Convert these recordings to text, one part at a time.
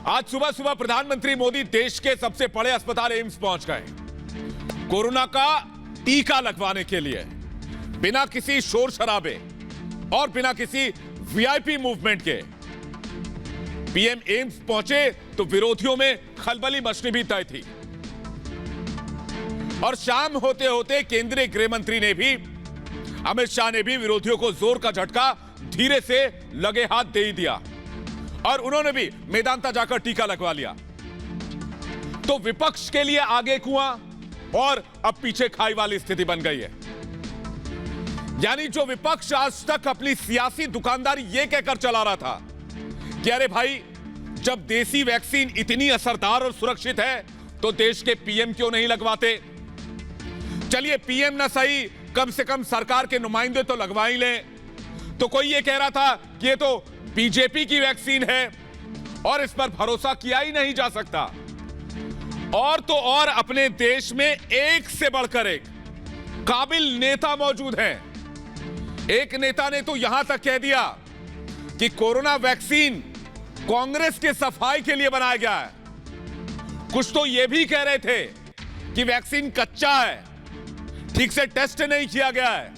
आज सुबह सुबह प्रधानमंत्री मोदी देश के सबसे बड़े अस्पताल एम्स पहुंच गए कोरोना का टीका लगवाने के लिए। बिना किसी शोर शराबे और बिना किसी वीआईपी मूवमेंट के पीएम एम्स पहुंचे तो विरोधियों में खलबली मचनी भी तय थी। और शाम होते होते केंद्रीय गृह मंत्री ने भी, अमित शाह ने भी विरोधियों को जोर का झटका धीरे से लगे हाथ दे ही दिया और उन्होंने भी मेदांता जाकर टीका लगवा लिया। तो विपक्ष के लिए आगे कुआं और अब पीछे खाई वाली स्थिति बन गई है। यानी जो विपक्ष आज तक अपनी सियासी दुकानदारी यह कहकर चला रहा था कि अरे भाई, जब देसी वैक्सीन इतनी असरदार और सुरक्षित है तो देश के पीएम क्यों नहीं लगवाते। चलिए पीएम ना सही, कम से कम सरकार के नुमाइंदे तो लगवा ही लें। तो कोई ये कह रहा था कि ये तो बीजेपी की वैक्सीन है और इस पर भरोसा किया ही नहीं जा सकता। और तो और अपने देश में एक से बढ़कर एक काबिल नेता मौजूद हैं। एक नेता ने तो यहां तक कह दिया कि कोरोना वैक्सीन कांग्रेस के सफाई के लिए बनाया गया है। कुछ तो यह भी कह रहे थे कि वैक्सीन कच्चा है, ठीक से टेस्ट नहीं किया गया है,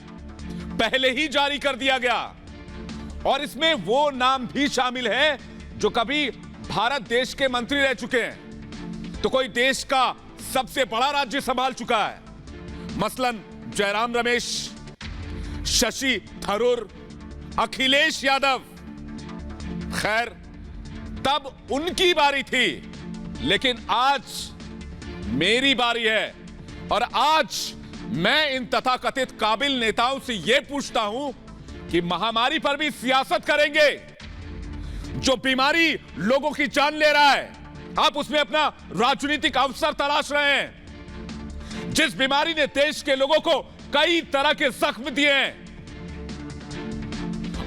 पहले ही जारी कर दिया गया। और इसमें वो नाम भी शामिल है जो कभी भारत देश के मंत्री रह चुके हैं, तो कोई देश का सबसे बड़ा राज्य संभाल चुका है, मसलन जयराम रमेश, शशि थरूर, अखिलेश यादव। खैर, तब उनकी बारी थी, लेकिन आज मेरी बारी है। और आज मैं इन तथाकथित काबिल नेताओं से यह पूछता हूं कि महामारी पर भी सियासत करेंगे। जो बीमारी लोगों की जान ले रहा है, आप उसमें अपना राजनीतिक अवसर तलाश रहे हैं। जिस बीमारी ने देश के लोगों को कई तरह के जख्म दिए हैं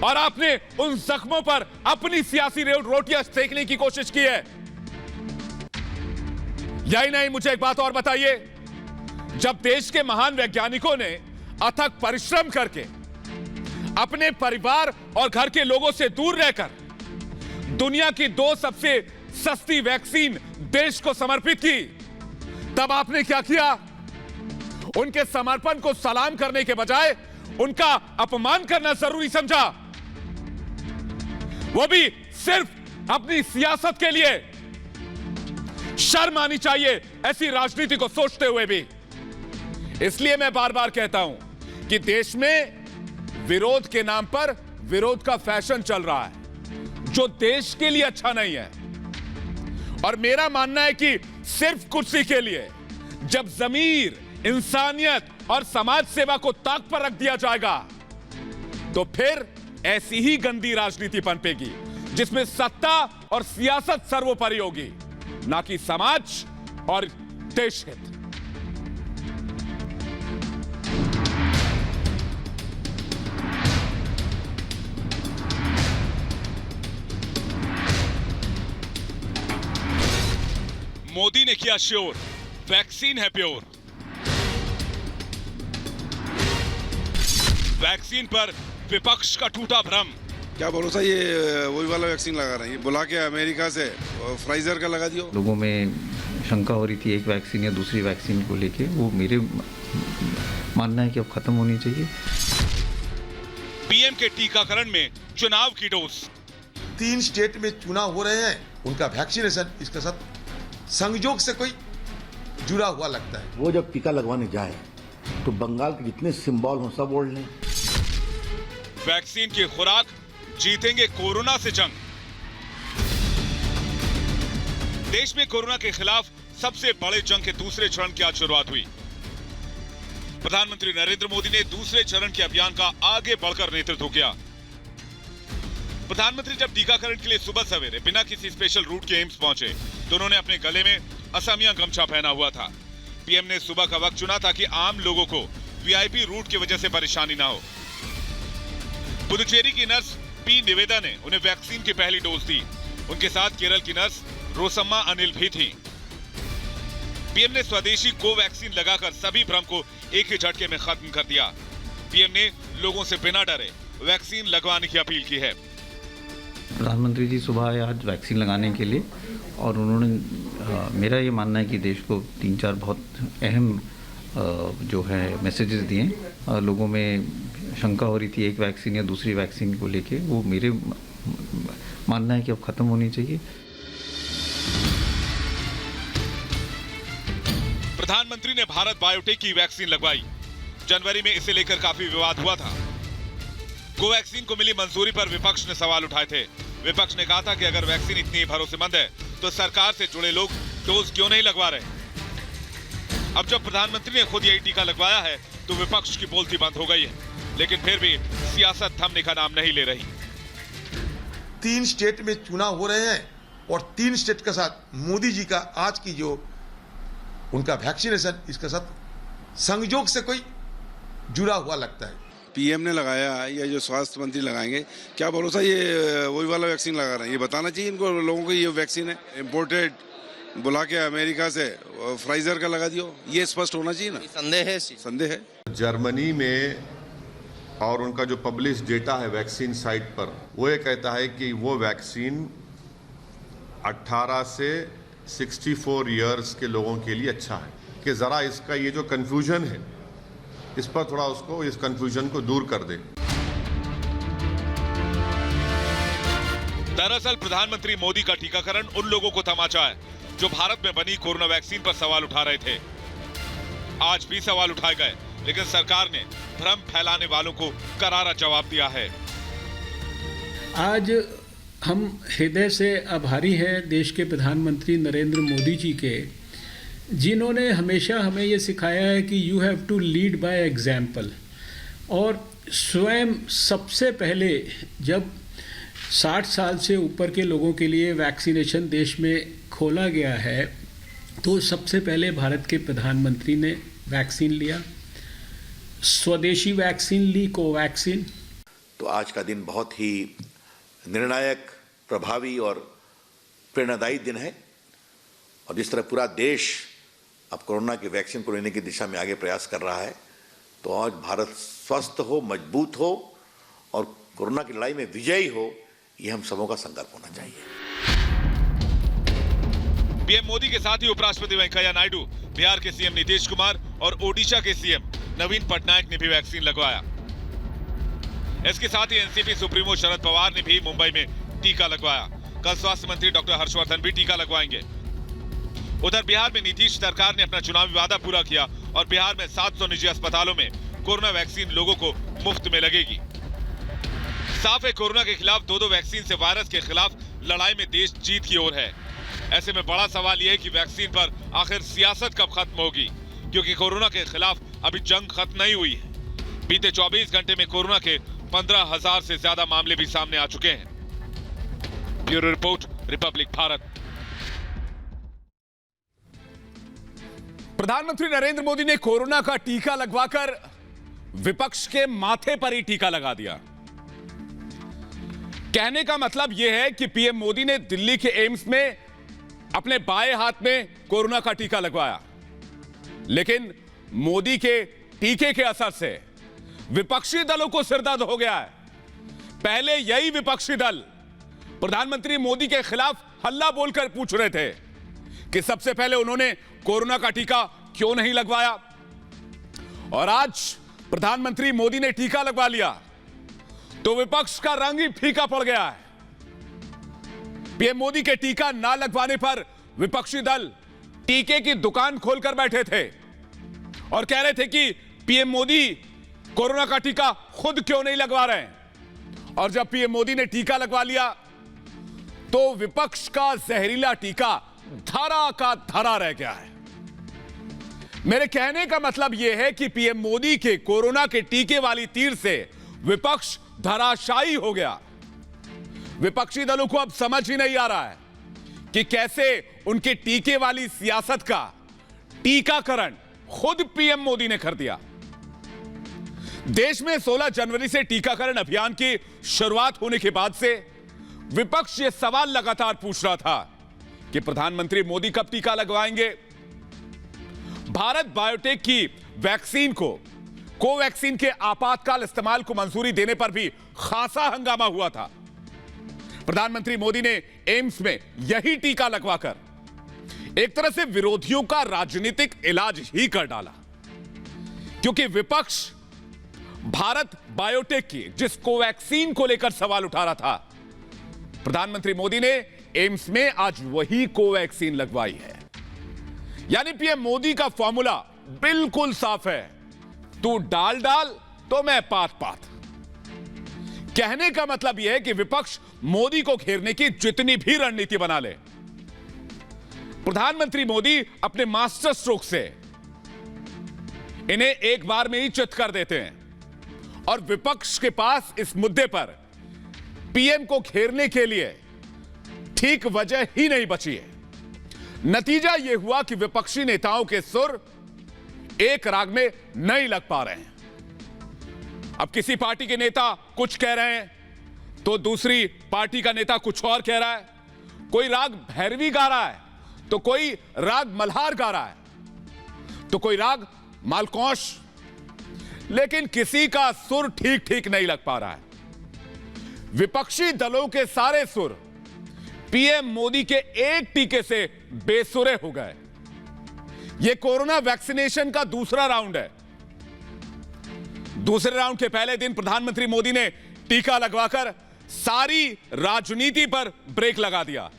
और आपने उन जख्मों पर अपनी सियासी रोटियां सेकने की कोशिश की है। यही नहीं, मुझे एक बात और बताइए। जब देश के महान वैज्ञानिकों ने अथक परिश्रम करके अपने परिवार और घर के लोगों से दूर रहकर दुनिया की 2 सबसे सस्ती वैक्सीन देश को समर्पित की, तब आपने क्या किया? उनके समर्पण को सलाम करने के बजाय उनका अपमान करना जरूरी समझा, वो भी सिर्फ अपनी सियासत के लिए। शर्म आनी चाहिए ऐसी राजनीति को सोचते हुए भी। इसलिए मैं बार बार कहता हूं कि देश में विरोध के नाम पर विरोध का फैशन चल रहा है, जो देश के लिए अच्छा नहीं है। और मेरा मानना है कि सिर्फ कुर्सी के लिए जब ज़मीर, इंसानियत और समाज सेवा को ताक पर रख दिया जाएगा, तो फिर ऐसी ही गंदी राजनीति पनपेगी जिसमें सत्ता और सियासत सर्वोपरि होगी, ना कि समाज और देश हित। मोदी ने किया श्योर, वैक्सीन है प्योर। वैक्सीन पर विपक्ष का टूटा भ्रम। क्या भरोसा, ये वही वाला वैक्सीन लगा रहे हैं, बुला के अमेरिका से फाइजर का लगा दियो। लोगों में शंका हो रही थी एक वैक्सीन या दूसरी वैक्सीन को लेके, वो मेरे मानना है कि अब खत्म होनी चाहिए। पीएम के टीकाकरण में चुनाव की डोज। 3 स्टेट में चुनाव हो रहे हैं, उनका वैक्सीनेशन इसके साथ संयोग से कोई जुड़ा हुआ लगता है। वो जब टीका लगवाने जाए तो बंगाल के जितने सिंबल हों सब ओढ़ लें। वैक्सीन की खुराक, जीतेंगे कोरोना से जंग। देश में कोरोना के खिलाफ सबसे बड़े जंग के दूसरे चरण की आज शुरुआत हुई। प्रधानमंत्री नरेंद्र मोदी ने दूसरे चरण के अभियान का आगे बढ़कर नेतृत्व किया। प्रधानमंत्री जब टीकाकरण के लिए सुबह सवेरे बिना किसी स्पेशल रूट के एम्स पहुंचे तो उन्होंने अपने गले में असमिया गमछा पहना हुआ था। पीएम ने सुबह का वक्त चुना ताकि आम लोगों को वीआईपी रूट की वजह से परेशानी ना हो। पुदुचेरी की नर्स पी निवेदा ने उन्हें वैक्सीन की पहली डोज दी। उनके साथ केरल की नर्स रोसम्मा अनिल भी थी। पीएम ने स्वदेशी कोवैक्सीन लगाकर सभी भ्रम को एक ही झटके में खत्म कर दिया। पीएम ने लोगों से बिना डरे वैक्सीन लगवाने की अपील की है। प्रधानमंत्री जी सुबह आए आज वैक्सीन लगाने के लिए और उन्होंने मेरा ये मानना है कि देश को 3-4 बहुत अहम जो है मैसेजेस दिए। लोगों में शंका हो रही थी एक वैक्सीन या दूसरी वैक्सीन को लेके, वो मेरे मानना है कि अब ख़त्म होनी चाहिए। प्रधानमंत्री ने भारत बायोटेक की वैक्सीन लगवाई। जनवरी में इसे लेकर काफी विवाद हुआ था। कोवैक्सीन को मिली मंजूरी पर विपक्ष ने सवाल उठाए थे। विपक्ष ने कहा था कि अगर वैक्सीन इतनी भरोसेमंद है तो सरकार से जुड़े लोग डोज क्यों नहीं लगवा रहे। अब जब प्रधानमंत्री ने खुद यही टीका लगवाया है तो विपक्ष की बोलती बंद हो गई है, लेकिन फिर भी सियासत थमने का नाम नहीं ले रही। 3 स्टेट में चुनाव हो रहे हैं और 3 स्टेट के साथ मोदी जी का आज की जो उनका वैक्सीनेशन, इसके साथ संयोग से कोई जुड़ा हुआ लगता है। पीएम ने लगाया या जो स्वास्थ्य मंत्री लगाएंगे, क्या भरोसा ये वही वाला वैक्सीन लगा रहे हैं? ये बताना चाहिए इनको, लोगों को ये वैक्सीन है इम्पोर्टेड, बुला के अमेरिका से फ्राइजर का लगा दियो, ये स्पष्ट होना चाहिए ना। संदेह है। जर्मनी में और उनका जो पब्लिश डेटा है वैक्सीन साइट पर, वो ये कहता है कि वो वैक्सीन 18 से 64 इयर्स के लोगों के लिए अच्छा है। कि जरा इसका ये जो कंफ्यूजन है, इस पर थोड़ा उसको, इस कंफ्यूजन को दूर कर दे। दरअसल प्रधानमंत्री मोदी का टीकाकरण उन लोगों को तमाचा है जो भारत में बनी कोरोना वैक्सीन पर सवाल उठा रहे थे। आज भी सवाल उठाए गए, लेकिन सरकार ने भ्रम फैलाने वालों को करारा जवाब दिया है। आज हम हृदय से आभारी हैं देश के प्रधानमंत्री नरेंद्र मोदी जी के, जिन्होंने हमेशा हमें ये सिखाया है कि you have to lead by example. और स्वयं सबसे पहले जब 60 साल से ऊपर के लोगों के लिए वैक्सीनेशन देश में खोला गया है, तो सबसे पहले भारत के प्रधानमंत्री ने वैक्सीन लिया, स्वदेशी वैक्सीन ली, कोवैक्सीन। तो आज का दिन बहुत ही निर्णायक, प्रभावी और प्रेरणादायी दिन है। और जिस तरह पूरा देश अब कोरोना की वैक्सीन को लेने की दिशा में आगे प्रयास कर रहा है, तो आज भारत स्वस्थ हो, मजबूत हो और कोरोना की लड़ाई में विजयी हो, ये हम सबों का संकल्प होना चाहिए। पीएम मोदी के साथ ही उपराष्ट्रपति वेंकैया नायडू, बिहार के सीएम नीतीश कुमार और ओडिशा के सीएम नवीन पटनायक ने भी वैक्सीन लगवाया। इसके साथ ही एनसीपी सुप्रीमो शरद पवार ने भी मुंबई में टीका लगवाया। कल स्वास्थ्य मंत्री डॉक्टर हर्षवर्धन भी टीका लगवाएंगे। उधर बिहार में नीतीश सरकार ने अपना चुनावी वादा पूरा किया और बिहार में 700 निजी अस्पतालों में कोरोना वैक्सीन लोगों को मुफ्त में लगेगी। साफ है, कोरोना के खिलाफ 2 वैक्सीन से वायरस के खिलाफ लड़ाई में देश जीत की ओर है। ऐसे में बड़ा सवाल यह है कि वैक्सीन पर आखिर सियासत कब खत्म होगी, क्योंकि कोरोना के खिलाफ अभी जंग खत्म नहीं हुई है। बीते 24 घंटे में कोरोना के 15,000 से ज्यादा मामले भी सामने आ चुके हैं। Bureau report, Republic Bharat. प्रधानमंत्री नरेंद्र मोदी ने कोरोना का टीका लगवाकर विपक्ष के माथे पर ही टीका लगा दिया। कहने का मतलब यह है कि पीएम मोदी ने दिल्ली के एम्स में अपने बाएं हाथ में कोरोना का टीका लगवाया, लेकिन मोदी के टीके के असर से विपक्षी दलों को सिरदर्द हो गया है। पहले यही विपक्षी दल प्रधानमंत्री मोदी के खिलाफ हल्ला बोलकर पूछ रहे थे कि सबसे पहले उन्होंने कोरोना का टीका क्यों नहीं लगवाया, और आज प्रधानमंत्री मोदी ने टीका लगवा लिया तो विपक्ष का रंग ही फीका पड़ गया है। पीएम मोदी के टीका ना लगवाने पर विपक्षी दल टीके की दुकान खोलकर बैठे थे और कह रहे थे कि पीएम मोदी कोरोना का टीका खुद क्यों नहीं लगवा रहे हैं। और जब पीएम मोदी ने टीका लगवा लिया तो विपक्ष का जहरीला टीका धरा का धरा रह गया है। मेरे कहने का मतलब यह है कि पीएम मोदी के कोरोना के टीके वाली तीर से विपक्ष धराशायी हो गया। विपक्षी दलों को अब समझ ही नहीं आ रहा है कि कैसे उनके टीके वाली सियासत का टीकाकरण खुद पीएम मोदी ने कर दिया। देश में 16 जनवरी से टीकाकरण अभियान की शुरुआत होने के बाद से विपक्ष ये सवाल लगातार पूछ रहा था कि प्रधानमंत्री मोदी कब टीका लगवाएंगे। भारत बायोटेक की वैक्सीन को कोवैक्सीन के आपातकाल इस्तेमाल को मंजूरी देने पर भी खासा हंगामा हुआ था। प्रधानमंत्री मोदी ने एम्स में यही टीका लगवाकर एक तरह से विरोधियों का राजनीतिक इलाज ही कर डाला, क्योंकि विपक्ष भारत बायोटेक की जिस कोवैक्सीन को लेकर सवाल उठा रहा था, प्रधानमंत्री मोदी ने एम्स में आज वही कोवैक्सीन लगवाई है। यानी पीएम मोदी का फॉर्मूला बिल्कुल साफ है, तू डाल डाल तो मैं पात पात। कहने का मतलब यह है कि विपक्ष मोदी को घेरने की जितनी भी रणनीति बना ले, प्रधानमंत्री मोदी अपने मास्टर स्ट्रोक से इन्हें एक बार में ही चित कर देते हैं और विपक्ष के पास इस मुद्दे पर पीएम को घेरने के लिए ठीक वजह ही नहीं बची है। नतीजा यह हुआ कि विपक्षी नेताओं के सुर एक राग में नहीं लग पा रहे हैं। अब किसी पार्टी के नेता कुछ कह रहे हैं तो दूसरी पार्टी का नेता कुछ और कह रहा है। कोई राग भैरवी गा रहा है तो कोई राग मल्हार गा रहा है, तो कोई राग मालकौश, लेकिन किसी का सुर ठीक ठीक नहीं लग पा रहा है। विपक्षी दलों के सारे सुर पीएम मोदी के एक टीके से बेसुरे हो गए। यह कोरोना वैक्सीनेशन का दूसरा राउंड है। दूसरे राउंड के पहले दिन प्रधानमंत्री मोदी ने टीका लगवाकर सारी राजनीति पर ब्रेक लगा दिया।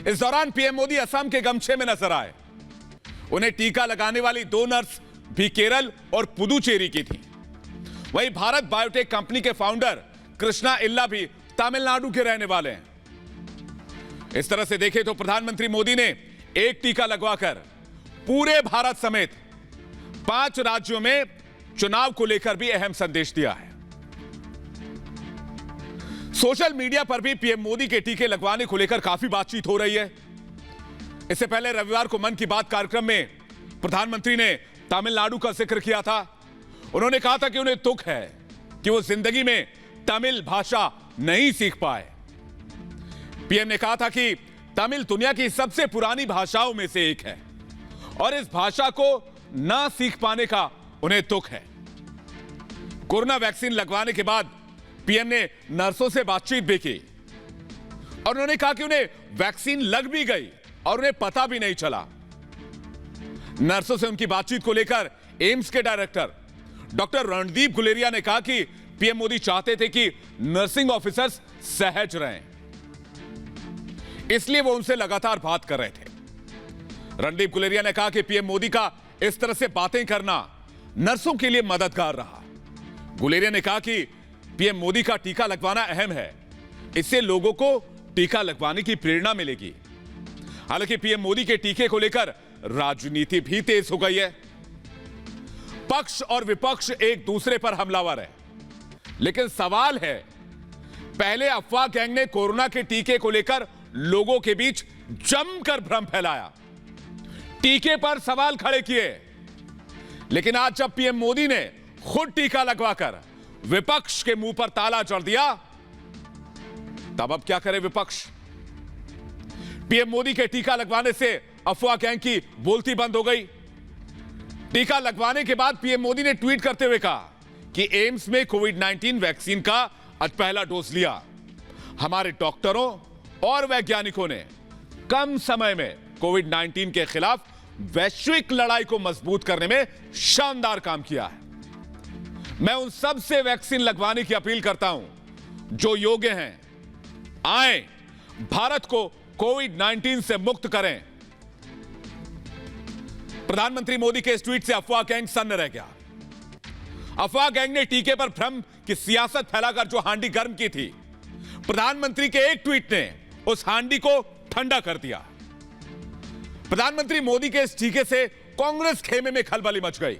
इस दौरान पीएम मोदी असम के गमछे में नजर आए। उन्हें टीका लगाने वाली 2 नर्स भी केरल और पुदुचेरी की थी। वहीं भारत बायोटेक कंपनी के फाउंडर कृष्णा इल्ला भी तमिलनाडु के रहने वाले हैं। इस तरह से देखें तो प्रधानमंत्री मोदी ने एक टीका लगवाकर पूरे भारत समेत 5 राज्यों में चुनाव को लेकर भी अहम संदेश दिया है। सोशल मीडिया पर भी पीएम मोदी के टीके लगवाने को लेकर काफी बातचीत हो रही है। इससे पहले रविवार को मन की बात कार्यक्रम में प्रधानमंत्री ने तमिलनाडु का जिक्र किया था। उन्होंने कहा था कि उन्हें दुख है कि वो जिंदगी में तमिल भाषा नहीं सीख पाए। पीएम ने कहा था कि तमिल दुनिया की सबसे पुरानी भाषाओं में से एक है और इस भाषा को ना सीख पाने का उन्हें दुख है। कोरोना वैक्सीन लगवाने के बाद पीएम ने नर्सों से बातचीत भी की और उन्होंने कहा कि उन्हें वैक्सीन लग भी गई और उन्हें पता भी नहीं चला। नर्सों से उनकी बातचीत को लेकर एम्स के डायरेक्टर डॉक्टर रणदीप गुलेरिया ने कहा कि पीएम मोदी चाहते थे कि नर्सिंग ऑफिसर्स सहज रहें, इसलिए वो उनसे लगातार बात कर रहे थे। रणदीप गुलेरिया ने कहा कि पीएम मोदी का इस तरह से बातें करना नर्सों के लिए मददगार रहा। गुलेरिया ने कहा कि पीएम मोदी का टीका लगवाना अहम है, इससे लोगों को टीका लगवाने की प्रेरणा मिलेगी। हालांकि पीएम मोदी के टीके को लेकर राजनीति भी तेज हो गई है। पक्ष और विपक्ष एक दूसरे पर हमलावर है, लेकिन सवाल है, पहले अफवाह गैंग ने कोरोना के टीके को लेकर लोगों के बीच जमकर भ्रम फैलाया, टीके पर सवाल खड़े किए, लेकिन आज जब पीएम मोदी ने खुद टीका लगवाकर विपक्ष के मुंह पर ताला जड़ दिया, तब अब क्या करे विपक्ष? पीएम मोदी के टीका लगवाने से अफवाह गैंग की बोलती बंद हो गई। टीका लगवाने के बाद पीएम मोदी ने ट्वीट करते हुए कहा कि एम्स में कोविड-19 वैक्सीन का आज पहला डोज लिया। हमारे डॉक्टरों और वैज्ञानिकों ने कम समय में कोविड-19 के खिलाफ वैश्विक लड़ाई को मजबूत करने में शानदार काम किया है। मैं उन सब से वैक्सीन लगवाने की अपील करता हूं जो योग्य हैं, आए, भारत को कोविड-19 से मुक्त करें। प्रधानमंत्री मोदी के इस ट्वीट से अफवाह गैंग सन्न रह गया। अफवाह गैंग ने टीके पर भ्रम की सियासत फैलाकर जो हांडी गर्म की थी, प्रधानमंत्री के एक ट्वीट ने उस हांडी को ठंडा कर दिया। प्रधानमंत्री मोदी के इस टीके से कांग्रेस खेमे में खलबली मच गई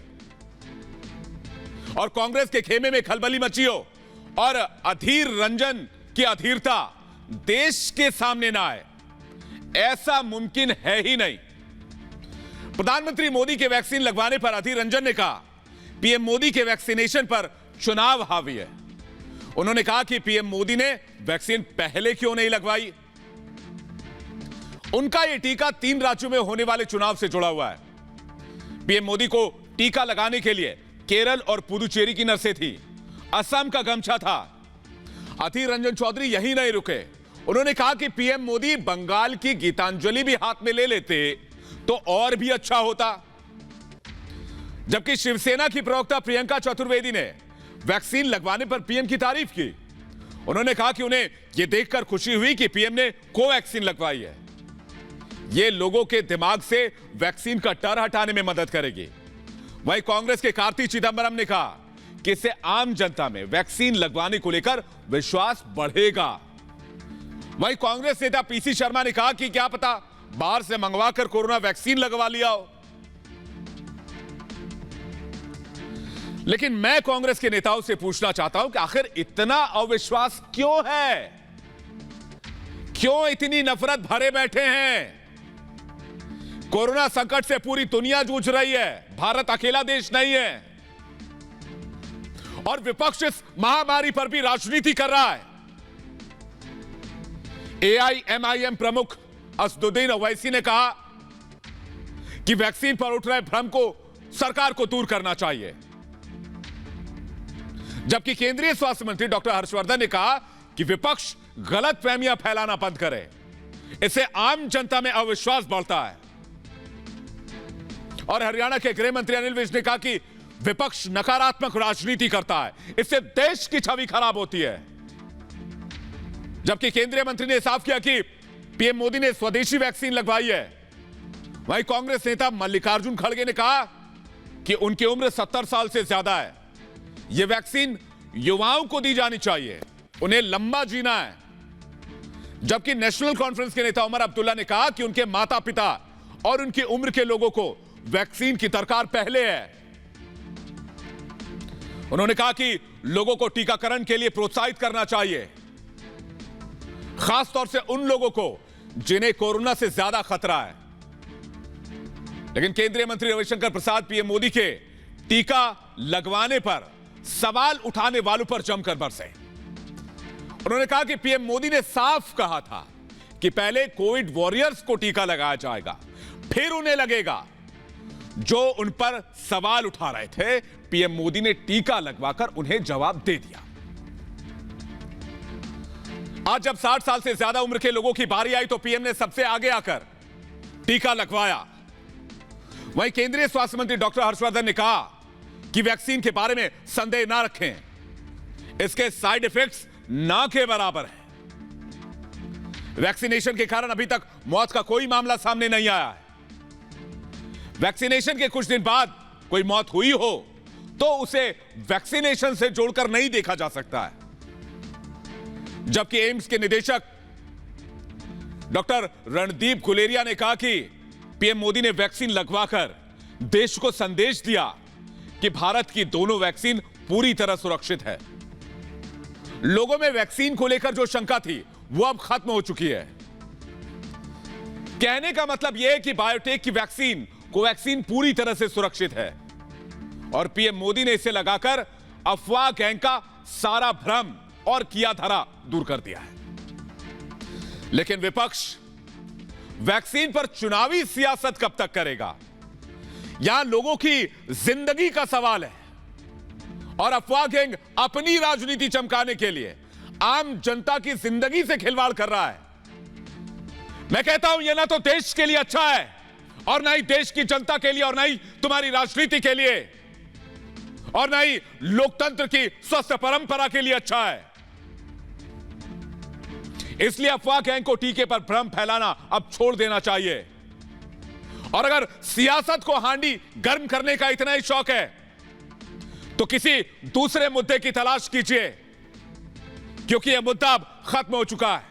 और कांग्रेस के खेमे में खलबली मची हो और अधीर रंजन की अधीरता देश के सामने ना आए, ऐसा मुमकिन है ही नहीं। प्रधानमंत्री मोदी के वैक्सीन लगवाने पर अधीर रंजन ने कहा, पीएम मोदी के वैक्सीनेशन पर चुनाव हावी है। उन्होंने कहा कि पीएम मोदी ने वैक्सीन पहले क्यों नहीं लगवाई। उनका यह टीका 3 राज्यों में होने वाले चुनाव से जुड़ा हुआ है। पीएम मोदी को टीका लगाने के लिए केरल और पुदुचेरी की नर्सें थी, असम का गमछा था। अधीर रंजन चौधरी यहीं नहीं रुके, उन्होंने कहा कि पीएम मोदी बंगाल की गीतांजलि भी हाथ में ले लेते तो और भी अच्छा होता। जबकि शिवसेना की प्रवक्ता प्रियंका चतुर्वेदी ने वैक्सीन लगवाने पर पीएम की तारीफ की। उन्होंने कहा कि उन्हें यह देखकर खुशी हुई कि पीएम ने कोवैक्सीन लगवाई है। यह लोगों के दिमाग से वैक्सीन का डर हटाने में मदद करेगी। वहीं कांग्रेस के कार्ति चिदंबरम ने कहा कि इससे आम जनता में वैक्सीन लगवाने को लेकर विश्वास बढ़ेगा। वहीं कांग्रेस नेता पीसी शर्मा ने कहा कि क्या पता बाहर से मंगवाकर कोरोना वैक्सीन लगवा लिया हो। लेकिन मैं कांग्रेस के नेताओं से पूछना चाहता हूं कि आखिर इतना अविश्वास क्यों है? क्यों इतनी नफरत भरे बैठे हैं? कोरोना संकट से पूरी दुनिया जूझ रही है, भारत अकेला देश नहीं है। और विपक्ष इस महामारी पर भी राजनीति कर रहा है। एआईएमआईएम प्रमुख असदुद्दीन ओवैसी ने कहा कि वैक्सीन पर उठ रहे भ्रम को सरकार को दूर करना चाहिए। जबकि केंद्रीय स्वास्थ्य मंत्री डॉक्टर हर्षवर्धन ने कहा कि विपक्ष गलत फहमियां फैलाना बंद करे, इससे आम जनता में अविश्वास बढ़ता है। और हरियाणा के गृह मंत्री अनिल विज ने कहा कि विपक्ष नकारात्मक राजनीति करता है, इससे देश की छवि खराब होती है। जबकि केंद्रीय मंत्री ने साफ किया कि पीएम मोदी ने स्वदेशी वैक्सीन लगवाई है। वहीं कांग्रेस नेता मल्लिकार्जुन खड़गे ने कहा कि उनकी उम्र 70 साल से ज्यादा है, यह वैक्सीन युवाओं को दी जानी चाहिए, उन्हें लंबा जीना है। जबकि नेशनल कॉन्फ्रेंस के नेता उमर अब्दुल्ला ने कहा कि उनके माता पिता और उनकी उम्र के लोगों को वैक्सीन की दरकार पहले है। उन्होंने कहा कि लोगों को टीकाकरण के लिए प्रोत्साहित करना चाहिए, खासतौर से उन लोगों को जिन्हें कोरोना से ज्यादा खतरा है। लेकिन केंद्रीय मंत्री रविशंकर प्रसाद पीएम मोदी के टीका लगवाने पर सवाल उठाने वालों पर जमकर बरसे। उन्होंने कहा कि पीएम मोदी ने साफ कहा था कि पहले कोविड वॉरियर्स को टीका लगाया जाएगा, फिर उन्हें लगेगा। जो उन पर सवाल उठा रहे थे, पीएम मोदी ने टीका लगवाकर उन्हें जवाब दे दिया। आज जब 60 साल से ज्यादा उम्र के लोगों की बारी आई तो पीएम ने सबसे आगे आकर टीका लगवाया। वहीं केंद्रीय स्वास्थ्य मंत्री डॉक्टर हर्षवर्धन ने कहा कि वैक्सीन के बारे में संदेह ना रखें, इसके साइड इफेक्ट्स ना के बराबर है। वैक्सीनेशन के कारण अभी तक मौत का कोई मामला सामने नहीं आया है। वैक्सीनेशन के कुछ दिन बाद कोई मौत हुई हो तो उसे वैक्सीनेशन से जोड़कर नहीं देखा जा सकता है। जबकि एम्स के निदेशक डॉक्टर रणदीप गुलेरिया ने कहा कि पीएम मोदी ने वैक्सीन लगवाकर देश को संदेश दिया कि भारत की दोनों वैक्सीन पूरी तरह सुरक्षित है। लोगों में वैक्सीन को लेकर जो शंका थी वो अब खत्म हो चुकी है। कहने का मतलब यह है कि बायोटेक की वैक्सीन कोवैक्सीन पूरी तरह से सुरक्षित है और पीएम मोदी ने इसे लगाकर अफवाह गैंग का सारा भ्रम और किया धरा दूर कर दिया है। लेकिन विपक्ष वैक्सीन पर चुनावी सियासत कब तक करेगा? यहां लोगों की जिंदगी का सवाल है और अफवाह गैंग अपनी राजनीति चमकाने के लिए आम जनता की जिंदगी से खिलवाड़ कर रहा है। मैं कहता हूं यह ना तो देश के लिए अच्छा है और ना ही देश की जनता के लिए और ना ही तुम्हारी राजनीति के लिए और ना ही लोकतंत्र की स्वस्थ परंपरा के लिए अच्छा है। इसलिए अफवाह गैंग को टीके पर भ्रम फैलाना अब छोड़ देना चाहिए। और अगर सियासत को हांडी गर्म करने का इतना ही शौक है तो किसी दूसरे मुद्दे की तलाश कीजिए, क्योंकि यह मुद्दा अब खत्म हो चुका है।